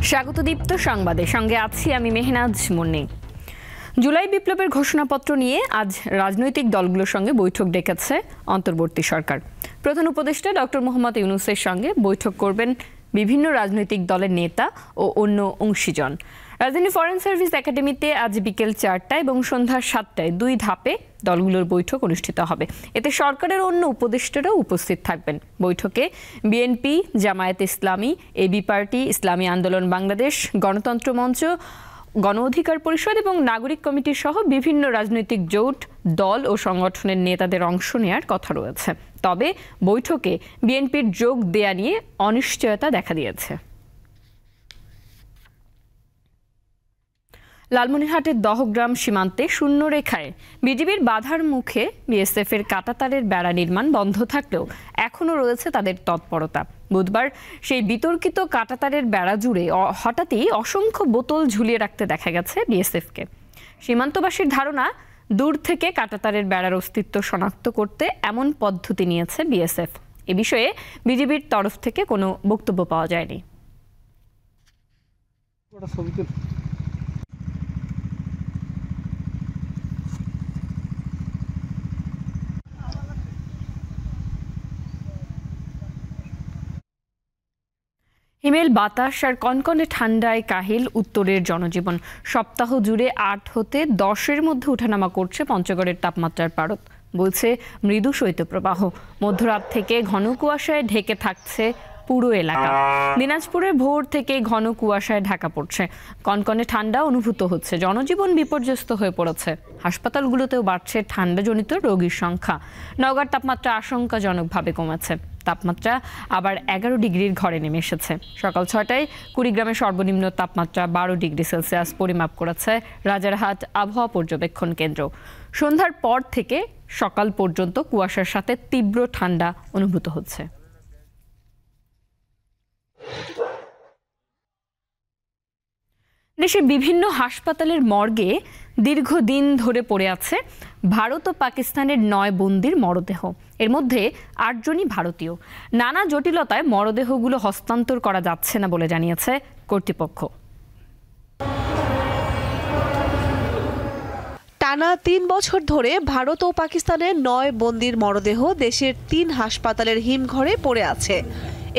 স্বাগত দীপ্ত সংবাদে, সঙ্গে আছি আমি মেহনাজ মুন্নি। জুলাই বিপ্লবের ঘোষণাপত্র নিয়ে আজ রাজনৈতিক দলগুলোর সঙ্গে বৈঠক ডেকেছে অন্তর্বর্তী সরকার। প্রধান উপদেষ্টা ডক্টর মোহাম্মদ ইউনূসের সঙ্গে বৈঠক করবেন বিভিন্ন রাজনৈতিক দলের নেতা ও অন্য অংশীজন। রাজধানী ফরেন সার্ভিস একাডেমিতে আজ বিকেল 4টায় এবং সন্ধ্যা 7টায় 2 ধাপে দলগুলোর বৈঠক অনুষ্ঠিত হবে। এতে সরকারের অন্য উপদেষ্টারাও উপস্থিত থাকবেন। বৈঠকে বিএনপি, জামায়াতে ইসলামী, এবি পার্টি, ইসলামী আন্দোলন বাংলাদেশ, গণতন্ত্র মঞ্চ, গণ অধিকার পরিষদ এবং নাগরিক কমিটি সহ বিভিন্ন রাজনৈতিক জোট, দল ও সংগঠনের নেতাদের অংশ নেওয়ার কথা রয়েছে। তবে বৈঠকে বিএনপির যোগ দেয়া নিয়ে অনিশ্চয়তা দেখা দিয়েছে। লালমনিরহাটের দহগ্রাম সীমান্তে শূন্যরেখায় বিজিবির বাধার মুখে বিএসএফের কাঁটাতারের বেড়া নির্মাণ বন্ধ থাকলেও এখনও রয়েছে তাদের তৎপরতা। বুধবার সেই বিতর্কিত কাঁটাতারের বেড়া জুড়ে হঠাৎই অসংখ্য বোতল ঝুলিয়ে রাখতে দেখা গেছে বিএসএফকে। সীমান্তবাসীর ধারণা, দূর থেকে কাঁটাতারের বেড়ার অস্তিত্ব শনাক্ত করতে এমন পদ্ধতি নিয়েছে বিএসএফ। এ বিষয়ে বিজিবির তরফ থেকে কোনো বক্তব্য পাওয়া যায়নি। হিমেল বাতাস আর কনকনে ঠান্ডায় কাহিল উত্তরের জনজীবন। সপ্তাহ জুড়ে 8 হতে 10-এর মধ্যে ওঠানামা করছে পঞ্চগড়ের তাপমাত্রার পারদ। বলছে মৃদু শৈত্যপ্রবাহ। মধ্যরাত থেকে ঘন কুয়াশায় ঢেকে থাকছে পুরো এলাকা। দিনাজপুরের ভোর থেকে ঘন কুয়াশায় ঢাকা পড়ছে। কনকনে ঠান্ডা অনুভূত হচ্ছে। জনজীবন বিপর্যস্ত হয়ে পড়েছে। হাসপাতালগুলোতেও বাড়ছে ঠান্ডাজনিত রোগীর সংখ্যা। নওগাঁর তাপমাত্রা আশঙ্কাজনকভাবে কমেছে। তাপমাত্রা আবার 11 ডিগ্রির ঘরে নেমে এসেছে। সকাল 6টায় কুড়িগ্রামের সর্বনিম্ন তাপমাত্রা 12 ডিগ্রি সেলসিয়াস পরিমাপ করেছে রাজারহাট আবহাওয়া পর্যবেক্ষণ কেন্দ্র। সন্ধ্যার পর থেকে সকাল পর্যন্ত কুয়াশার সাথে তীব্র ঠান্ডা অনুভূত হচ্ছে। দেশের বিভিন্ন হাসপাতালের মর্গে দীর্ঘদিন ধরে পড়ে আছে ভারত ও পাকিস্তানের 9 বন্দির মরদেহ। এর মধ্যে 8 জনই ভারতীয়। নানা জটিলতায় মরদেহগুলো হস্তান্তর করা যাচ্ছে না বলে জানিয়েছে কর্তৃপক্ষ। টানা 3 বছর ধরে ভারত ও পাকিস্তানের 9 বন্দির মরদেহ দেশের 3 হাসপাতালের হিমঘরে পড়ে আছে।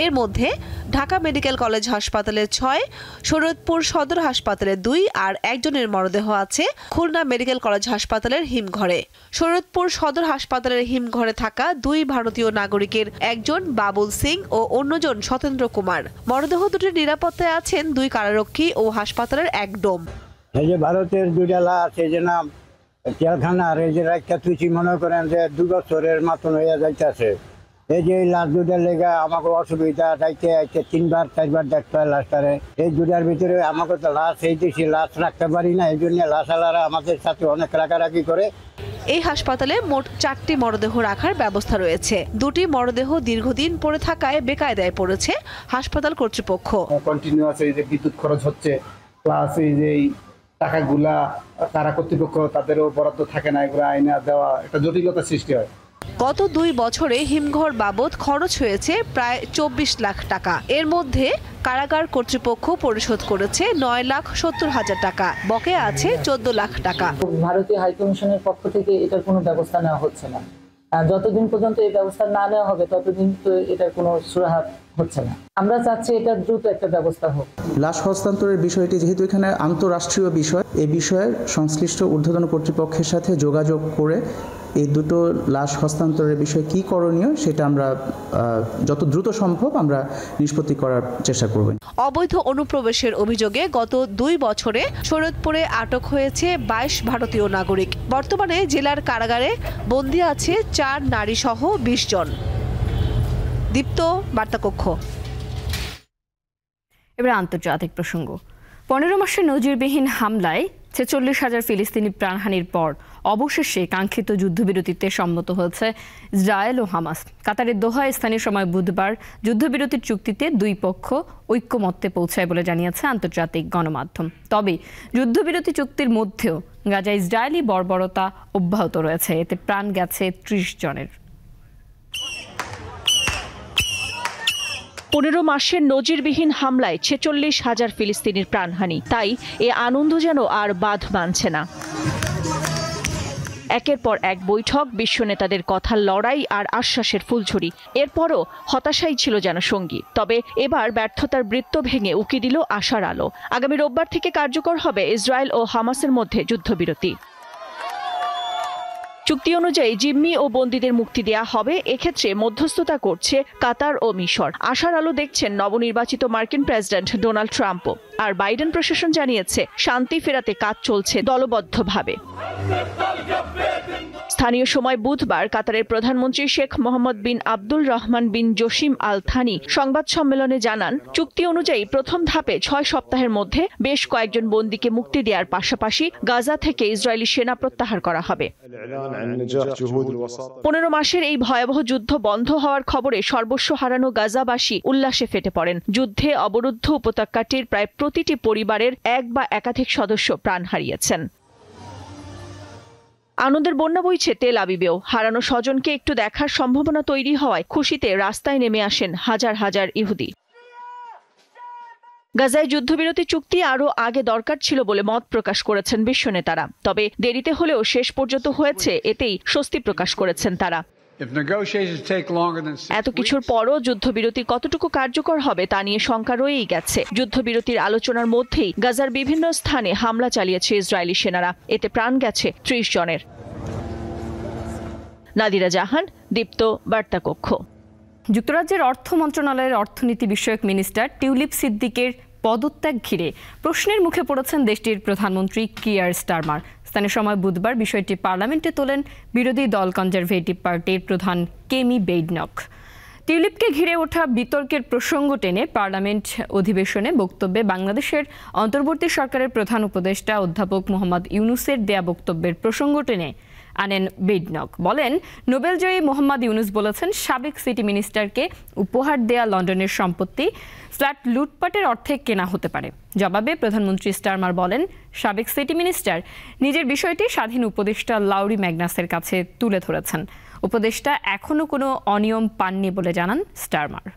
এর মধ্যে ঢাকা মেডিকেল কলেজ হাসপাতালের 6, শরীয়তপুর সদর হাসপাতালের 2 আর একজনের মরদেহ আছে খুলনা মেডিকেল কলেজ হাসপাতালের হিমঘরে। শরীয়তপুর সদর হাসপাতালের হিমঘরে থাকা 2 ভারতীয় নাগরিকের একজন বাবুল সিং ও অন্যজন সতেন্দ্র কুমার। মরদেহ দুটির নিরাপত্তায় আছেন 2 কারারক্ষী ও হাসপাতালের 1 ডোম। এই যে ভারতের 2টা লাশ, এই যে নাম জেলখানার, এই যে রাখা তুই মনে করেন যে 2 বছরের মতন হয়ে যাইতেছে। এই যে লাশ দুটার লেগে আমাকে অসুবিধা, যাইতে 3-4বার দেখতে হয় লাশটারে। এই দুটার ভিতরে আমাকে তো লাশ এই দেশে লাশ রাখতে পারি না, এই জন্য লাশালারা আমাদের সাথে অনেক রাগারাগি করে। এই হাসপাতালে মোট 4টি মরদেহ রাখার ব্যবস্থা রয়েছে। 2টি মরদেহ দীর্ঘদিন পড়ে থাকায় বেকায়দায় পড়েছে হাসপাতাল কর্তৃপক্ষ। কন্টিনিউয়াস এই যে বিদ্যুৎ খরচ হচ্ছে, প্লাস এই যে টাকাগুলা কারা কর্তৃপক্ষ তাদেরও বরাদ্দ থাকে না, এগুলো আইনা দেওয়া একটা জটিলতা সৃষ্টি হয়। গত 2 বছরে হিমঘর বাবদ খরচ হয়েছে প্রায় 24 লাখ টাকা। এর মধ্যে কারাগার কর্তৃপক্ষ পরিশোধ করেছে 9,70,000 টাকা। বকেয়া আছে 14 লাখ টাকা। ভারতীয় হাইকমিশনের পক্ষ থেকে এটার কোনো ব্যবস্থা নেওয়া হচ্ছে না। যতদিন পর্যন্ত এই ব্যবস্থা না নেওয়া হবে ততদিন তো এটার কোনো সুরাহা হচ্ছে না। আমরা চাচ্ছি এটা দ্রুত একটা ব্যবস্থা হোক। লাশ হস্তান্তরের বিষয়টি যেহেতু এখানে আন্তঃরাষ্ট্রীয় বিষয়, এই বিষয়ে সংশ্লিষ্ট ঊর্ধ্বতন কর্তৃপক্ষের সাথে যোগাযোগ করে এই দুটো লাশ হস্তান্তরের বিষয়ে কি করণীয় সেটা আমরা যত দ্রুত সম্ভব আমরা নিষ্পত্তি করার চেষ্টা করব। অবৈধ অনুপ্রবেশের অভিযোগে গত 2 বছরে শরীয়তপুরে আটক হয়েছে 22 ভারতীয় নাগরিক। বর্তমানে জেলার কারাগারে বন্দী আছে 4 নারী সহ 20 জন। দীপ্ত, বার্তাকক্ষ। এবার আন্তর্জাতিক প্রসঙ্গ। 15 মাসের নজিরবিহীন হামলায় 46,000 ফিলিস্তিনি প্রাণহানির পর অবশেষে কাঙ্ক্ষিত যুদ্ধবিরতিতে সম্মত হয়েছে ইসরায়েল ও হামাস। কাতারের দোহায় স্থানীয় সময় বুধবার যুদ্ধবিরতির চুক্তিতে 2 পক্ষ ঐক্যমত্যে পৌঁছায় বলে জানিয়েছে আন্তর্জাতিক গণমাধ্যম। তবে যুদ্ধবিরতি চুক্তির মধ্যেও গাজা ইসরায়েলি বর্বরতা অব্যাহত রয়েছে। এতে প্রাণ গেছে 30 জনের। 15 মাসের নজিরবিহীন হামলায় 46,000 ফিলিস্তিনির প্রাণহানি, তাই এ আনন্দ যেন আর বাঁধ মানছে না। একের পর এক বৈঠক, বিশ্ব নেতাদের কথার লড়াই আর আশ্বাসের ফুলঝুরি, এরপরও হতাশাই ছিল যেন সঙ্গী। তবে এবার ব্যর্থতার বৃত্ত ভেঙে উকি দিল আশার আলো। আগামী রোববার থেকে কার্যকর হবে ইসরায়েল ও হামাসের মধ্যে যুদ্ধবিরতি। চুক্তি অনুযায়ী জিম্মি ও বন্দীদের মুক্তি দেয়া হবে। এক্ষেত্রে মধ্যস্থতা করছে কাতার ও মিশর। আশার আলো দেখছেন নবনির্বাচিত মার্কিন প্রেসিডেন্ট ডোনাল্ড ট্রাম্পও। আর বাইডেন প্রশাসন জানিয়েছে শান্তি ফেরাতে কাজ চলছে দলবদ্ধভাবে। স্থানীয় সময় বুধবার কাতারের প্রধানমন্ত্রী শেখ মোহাম্মদ বিন আব্দুল রহমান বিন জসিম আল থানি সংবাদ সম্মেলনে জানান, চুক্তি অনুযায়ী প্রথম ধাপে 6 সপ্তাহের মধ্যে বেশ কয়েকজন বন্দীকে মুক্তি দেওয়ার পাশাপাশি গাজা থেকে ইসরায়েলি সেনা প্রত্যাহার করা হবে। 15 মাসের এই ভয়াবহ যুদ্ধ বন্ধ হওয়ার খবরে সর্বস্ব হারানো গাজাবাসী উল্লাসে ফেটে পড়েন। যুদ্ধে অবরুদ্ধ উপত্যকাটির প্রায় প্রতিটি পরিবারের এক বা একাধিক সদস্য প্রাণ হারিয়েছেন। আনন্দের বন্যা বইছে তেল আবিবেও। হারানো স্বজনকে একটু দেখার সম্ভাবনা তৈরি হওয়ায় খুশিতে রাস্তায় নেমে আসেন হাজার হাজার ইহুদি। গাজায় যুদ্ধবিরতি চুক্তি আরও আগে দরকার ছিল বলে মত প্রকাশ করেছেন বিশ্ব নেতারা। তবে দেরিতে হলেও শেষ পর্যন্ত হয়েছে, এতেই স্বস্তি প্রকাশ করেছেন তারা। এত কিছুর পরও যুদ্ধবিরতি কতটুকু কার্যকর হবে তা নিয়ে শঙ্কা রয়েই গেছে। যুদ্ধবিরতির আলোচনার মধ্যেই গাজার বিভিন্ন স্থানে হামলা চালিয়েছে ইসরায়েলি সেনারা। এতে প্রাণ গেছে 30 জনের। নাদিরা জাহান, দীপ্ত, বার্তা কক্ষ। যুক্তরাজ্যের অর্থ মন্ত্রণালয়ের অর্থনীতি বিষয়ক মিনিস্টার টিউলিপ সিদ্দিকের পদত্যাগ ঘিরে প্রশ্নের মুখে পড়েছেন দেশটির প্রধানমন্ত্রী কিয়ার স্টারমার। স্থানীয় সময় বুধবার বিষয়টি পার্লামেন্টে তোলেন বিরোধী দল কনজারভেটিভ পার্টির প্রধান কেমি বেইডনক। টিউলিপকে ঘিরে ওঠা বিতর্কের প্রসঙ্গ টেনে পার্লামেন্ট অধিবেশনে বক্তব্যে বাংলাদেশের অন্তর্বর্তী সরকারের প্রধান উপদেষ্টা অধ্যাপক মোহাম্মদ ইউনুসের দেয়া বক্তব্যের প্রসঙ্গ টেনে আনেন বেইডনক। বলেন, নোবেলজয়ী মোহাম্মদ ইউনুস বলেছেন সাবেক সিটি মিনিস্টারকে উপহার দেয়া লন্ডনের সম্পত্তি ফ্ল্যাট লুটপাটের অর্থে কেনা হতে পারে। জবাবে প্রধানমন্ত্রী স্টারমার বলেন, সাবেক সিটি মিনিস্টার নিজের বিষয়টি স্বাধীন উপদেষ্টা লাউরি ম্যাগনাসের কাছে তুলে ধরেছেন। উপদেষ্টা এখনো কোনো অনিয়ম পাননি বলে জানান স্টারমার।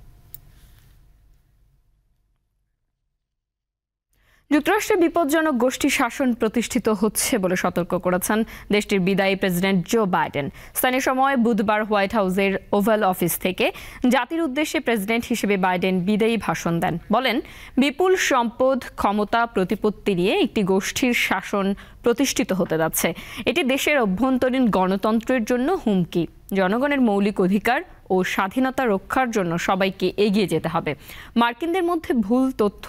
যুক্তরাষ্ট্রে বিপজ্জনক গোষ্ঠী শাসন প্রতিষ্ঠিত হচ্ছে বলে সতর্ক করেছেন দেশটির বিদায়ী প্রেসিডেন্ট জো বাইডেন। স্থানীয় সময় বুধবার হোয়াইট হাউসের ওভাল অফিস থেকে জাতির উদ্দেশ্যে প্রেসিডেন্ট হিসেবে বাইডেন বিদায়ী ভাষণ দেন। বলেন, বিপুল সম্পদ, ক্ষমতা, প্রতিপত্তি নিয়ে একটি গোষ্ঠীর শাসন প্রতিষ্ঠিত হতে যাচ্ছে। এটি দেশের অভ্যন্তরীণ গণতন্ত্রের জন্য হুমকি। জনগণের মৌলিক অধিকার ও স্বাধীনতা রক্ষার জন্য সবাইকে এগিয়ে যেতে হবে। মার্কিনদের মধ্যে ভুল তথ্য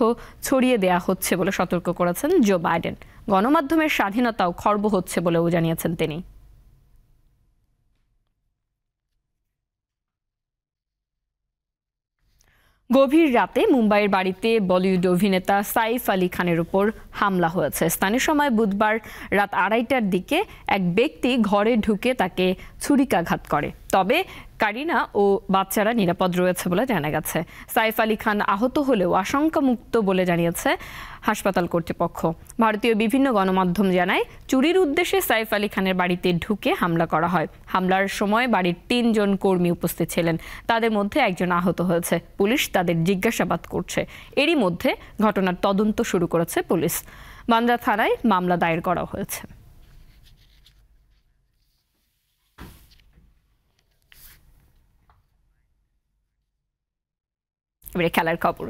ছড়িয়ে দেয়া হচ্ছে বলে সতর্ক করেছেন জো বাইডেন। গণমাধ্যমের স্বাধীনতাও খর্ব হচ্ছে বলেও জানিয়েছেন তিনি। গভীর রাতে মুম্বাইয়ের বাড়িতে বলিউড অভিনেতা সাইফ আলী খানের উপর হামলা হয়েছে। স্থানীয় সময় বুধবার রাত 2:30টার দিকে এক ব্যক্তি ঘরে ঢুকে তাকে ছুরিকাঘাত করে। তবে কারিনা ও বাচ্চারা নিরাপদ রয়েছে বলে জানা গেছে। সাইফ আলী খান আহত হলেও আশঙ্কামুক্ত বলে জানিয়েছে হাসপাতাল কর্তৃপক্ষ। ভারতীয় বিভিন্ন গণমাধ্যম জানায়, চুরির উদ্দেশ্যে সাইফ আলী খানের বাড়িতে ঢুকে হামলা করা হয়। হামলার সময় বাড়ির 3 জন কর্মী উপস্থিত ছিলেন। তাদের মধ্যে একজন আহত হয়েছে। পুলিশ তাদের জিজ্ঞাসাবাদ করছে। এরই মধ্যে ঘটনার তদন্ত শুরু করেছে পুলিশ। বান্দ্রা থানায় মামলা দায়ের করা হয়েছে। এবারে খেলার খবর।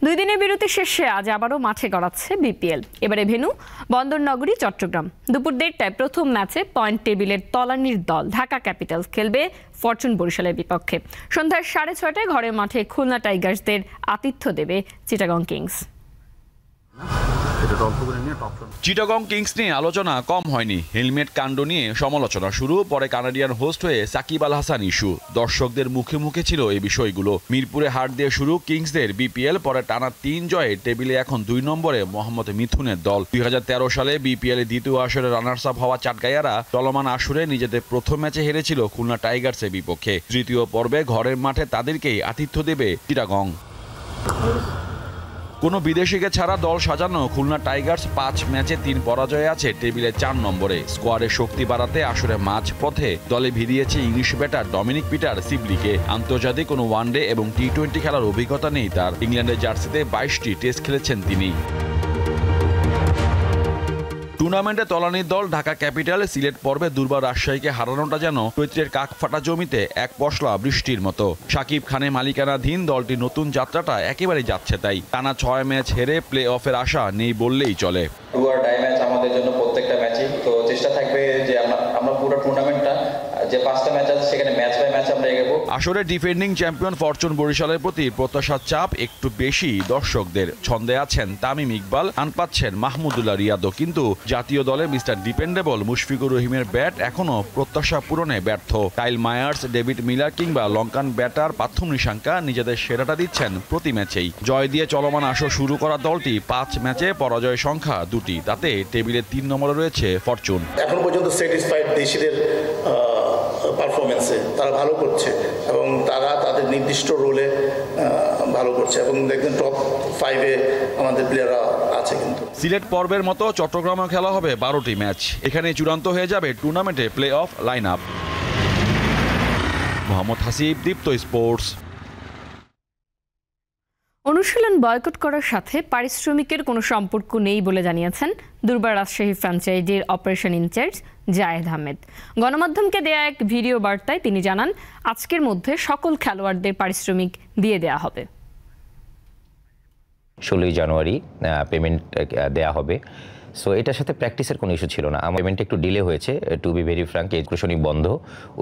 2 দিনের বিরতি শেষে আজ আবারও মাঠে গড়াচ্ছে বিপিএল। এবারে ভেন্যু বন্দরনগরী চট্টগ্রাম। দুপুর 1:30টায় প্রথম ম্যাচে পয়েন্ট টেবিলের তলানির দল ঢাকা ক্যাপিটালস খেলবে ফরচুন বরিশালের বিপক্ষে। সন্ধ্যা 6:30টায় ঘরের মাঠে খুলনা টাইগার্সদের আতিথ্য দেবে চিটাগং কিংস। চিটাগং কিংস নিয়ে আলোচনা কম হয়নি। হেলমেট কাণ্ড নিয়ে সমালোচনা শুরু, পরে কানাডিয়ান হোস্ট হয়ে সাকিব আল হাসান ইস্যু। দর্শকদের মুখে মুখে ছিল এই বিষয়গুলো। মিরপুরে হাট দিয়ে শুরু কিংসদের বিপিএল, পরে টানা 3 জয়ে টেবিলে এখন 2 নম্বরে মোহাম্মদ মিথুনের দল। 2013 সালে বিপিএল এর দ্বিতীয় আসরে রানার্স আপ হওয়া চাটগাইয়ারা চলমান আসরে নিজেদের প্রথম ম্যাচে হেরেছিল খুলনা টাইগার্সের বিপক্ষে। তৃতীয় পর্বে ঘরের মাঠে তাদেরকেই আতিথ্য দেবে চিটাগং। কোনো বিদেশিকে ছাড়া দল সাজানো খুলনা টাইগার্স 5 ম্যাচে 3 পরাজয়ে আছে টেবিলে 4 নম্বরে। স্কোয়াডের শক্তি বাড়াতে আসরে মাঝ পথে দলে ভিড়িয়েছে ইংলিশ ব্যাটার ডমিনিক পিটার সিবলিকে। আন্তর্জাতিক কোনো ওয়ানডে এবং টি-20 খেলার অভিজ্ঞতা নেই তার। ইংল্যান্ডের জার্সিতে 22টি টেস্ট খেলেছেন তিনি। টুর্নামেন্টে তলানির দল ঢাকা ক্যাপিটাল সিলেট পর্বে দুর্বার রাজশাহীকে হারানোটা যেন চৈত্রের কাক ফাটা জমিতে এক পশলা বৃষ্টির মতো। শাকিব খানে মালিকানাধীন দলটির নতুন যাত্রাটা একেবারেই যাচ্ছে তাই। টানা 6 ম্যাচ হেরে প্লে অফের আশা নেই বললেই চলে। ম্যাচ আমাদের জন্য প্রত্যেকটা ম্যাচই তো চেষ্টা থাকবে যে আমরা পুরো টুর্নামেন্টটা যে 5টা ম্যাচ আছে সেখানে ম্যাচ বাই ম্যাচ আমরা এগোবো। আসলে ডিফেন্ডিং চ্যাম্পিয়ন ফরচুন বরিশালের প্রতি প্রত্যাশার চাপ একটু বেশি দর্শকদের। ছন্দে আছেন তামিম ইকবাল, টান পাচ্ছেন মাহমুদুল্লাহ রিয়াদও, কিন্তু জাতীয় দলে মিস্টার ডিপেন্ডেবল মুশফিকুর রহিমের ব্যাট এখনো প্রত্যাশা পূরণে ব্যর্থ। কাইল মায়ার্স, ডেভিড মিলার কিংবা লঙ্কান ব্যাটার পার্থ নিশাঙ্কা নিজেদের সেরাটা দিচ্ছেন প্রতি ম্যাচেই। জয় দিয়ে চলমান আসর শুরু করা দলটি 5 ম্যাচে পরাজয় সংখ্যা 2টি, তাতে টেবিলে 3 নম্বরে রয়েছে ফরচুন। এখন পর্যন্ত স্যাটিসফাইড দেশিদের পারফরমেন্সে তারা ভালো করছে এবং তারা তাদের নির্দিষ্ট রোলে ভালো করছে এবং দেখবেন টপ 5-এ আমাদের প্লেয়াররা আছে। কিন্তু সিলেট পর্বের মতো চট্টগ্রামে খেলা হবে 12টি ম্যাচ। এখানে চূড়ান্ত হয়ে যাবে টুর্নামেন্টে play off line up. Mohammad Hasib, Deepto Sports. অনুশীলন বয়কট করার সাথে পারিশ্রমিকের কোনো সম্পর্ক নেই বলে জানিয়েছেন দুর্বার রাজশাহী ফ্র্যাঞ্চাইজির অপারেশন ইনচার্জ জায়েদ আহমেদ। গণমাধ্যমকে দেয়া এক ভিডিও বার্তায় তিনি জানান, আজকের মধ্যে সকল খেলোয়াড়দের পারিশ্রমিক দিয়ে দেয়া হবে। 16 জানুয়ারি পেমেন্ট দেয়া হবে। সো এটার সাথে প্র্যাকটিসের কোনো ইস্যু ছিল না। আমার পেমেন্টটা একটু ডিলে হয়েছে, টু বি ভেরি ফ্র্যাঙ্ক, এডুকেশনই বন্ধ।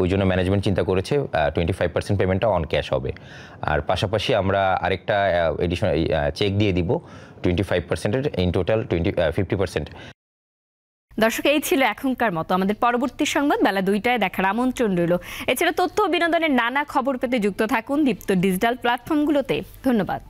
ওই জন্য ম্যানেজমেন্ট চিন্তা করেছে 25% পেমেন্টটা অন ক্যাশ হবে। আর পাশাপাশি আমরা আরেকটা এডিশনাল চেক দিয়ে দিব 25%, ইন টোটাল 50%। দর্শক, এই ছিল এখনকার মতো। আমাদের পরবর্তী সংবাদ বেলা 2টায় দেখার আমন্ত্রণ রইল। এছাড়া তথ্য ও বিনোদনের নানা খবর পেতে যুক্ত থাকুন দীপ্ত ডিজিটাল প্ল্যাটফর্মগুলোতে। ধন্যবাদ।